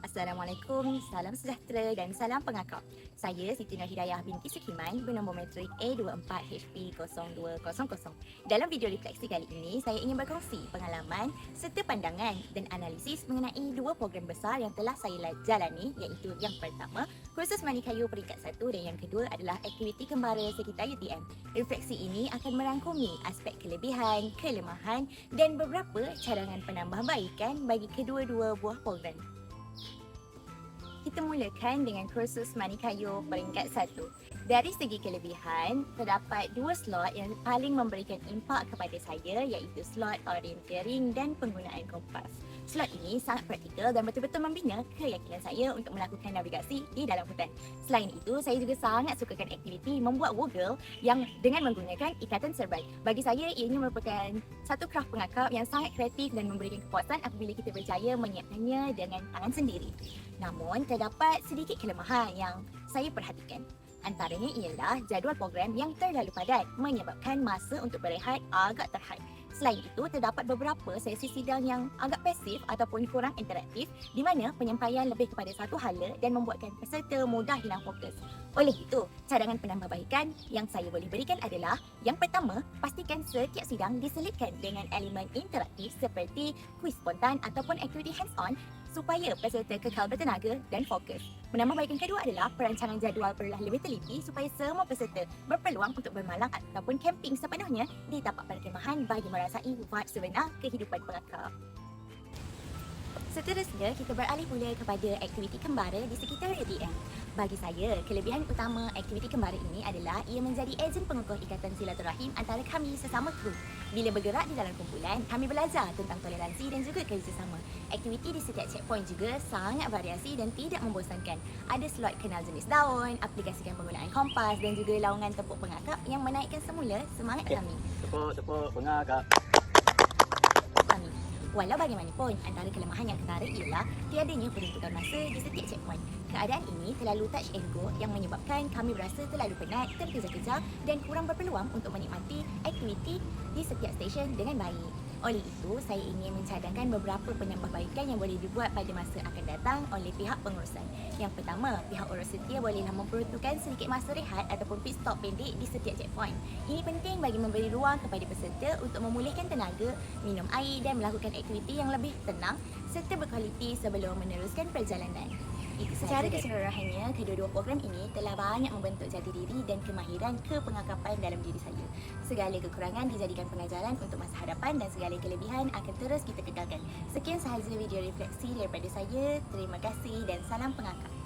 Assalamualaikum, salam sejahtera dan salam pengakap. Saya Siti Nur Hidayah binti Sukiman bernombor matrik A24HP0200. Dalam video refleksi kali ini, saya ingin berkongsi pengalaman serta pandangan dan analisis mengenai dua program besar yang telah saya jalani, iaitu yang pertama, kursus mandi kayu peringkat 1 dan yang kedua adalah aktiviti kembara sekitar UTM. Refleksi ini akan merangkumi aspek kelebihan, kelemahan dan beberapa cadangan penambahbaikan bagi kedua-dua buah program. Kita mulakan dengan kursus mandi kayu peringkat 1. Dari segi kelebihan, terdapat dua slot yang paling memberikan impak kepada saya, iaitu slot orienteering dan penggunaan kompas. Slot ini sangat praktikal dan betul-betul membina keyakinan saya untuk melakukan navigasi di dalam hutan. Selain itu, saya juga sangat sukakan aktiviti membuat woggle yang dengan menggunakan ikatan serbai. Bagi saya, ini merupakan satu kraft pengakap yang sangat kreatif dan memberikan kepuasan apabila kita berjaya menyiapkannya dengan tangan sendiri. Namun, terdapat sedikit kelemahan yang saya perhatikan. Antaranya ialah jadual program yang terlalu padat menyebabkan masa untuk berehat agak terhad. Selain itu, terdapat beberapa sesi sidang yang agak pasif ataupun kurang interaktif di mana penyampaian lebih kepada satu hala dan membuatkan peserta mudah hilang fokus. Oleh itu, cadangan penambahbaikan yang saya boleh berikan adalah yang pertama, pastikan setiap sidang diselipkan dengan elemen interaktif seperti kuis spontan ataupun aktiviti hands-on supaya peserta kekal bertenaga dan fokus. Penambahbaikan kedua adalah perancangan jadual perlulah lebih teliti supaya semua peserta berpeluang untuk bermalang ataupun camping sepenuhnya di tapak perkemahan bagi merasai vibe sebenar kehidupan pengakap. Seterusnya, kita beralih pula kepada aktiviti kembara di sekitar UTM. Bagi saya, kelebihan utama aktiviti kembara ini adalah ia menjadi ejen pengukuh ikatan silaturahim antara kami sesama kru. Bila bergerak di dalam kumpulan, kami belajar tentang toleransi dan juga kerjasama. Aktiviti di setiap checkpoint juga sangat variasi dan tidak membosankan. Ada slot kenal jenis daun, aplikasikan penggunaan kompas dan juga laungan tepuk pengakap yang menaikkan semula semangat kami. Tepuk pengakap. Walau bagaimanapun, antara kelemahan yang ketara ialah tiadanya peruntukan masa di setiap checkpoint. Keadaan ini terlalu touch and go yang menyebabkan kami berasa terlalu penat, terkejar-kejar dan kurang berpeluang untuk menikmati aktiviti di setiap stesen dengan baik. Oleh itu, saya ingin mencadangkan beberapa penambahbaikan yang boleh dibuat pada masa akan datang oleh pihak pengurusan. Yang pertama, pihak urus setia bolehlah memperuntukkan sedikit masa rehat ataupun pit stop pendek di setiap checkpoint. Ini penting bagi memberi ruang kepada peserta untuk memulihkan tenaga, minum air dan melakukan aktiviti yang lebih tenang serta berkualiti sebelum meneruskan perjalanan. Secara keseluruhannya, kedua-dua program ini telah banyak membentuk jati diri dan kemahiran kepengakapan dalam diri saya. Segala kekurangan dijadikan pengajaran untuk masa hadapan dan segala kelebihan akan terus kita kekalkan. Sekian sahaja video refleksi daripada saya. Terima kasih dan salam pengakap.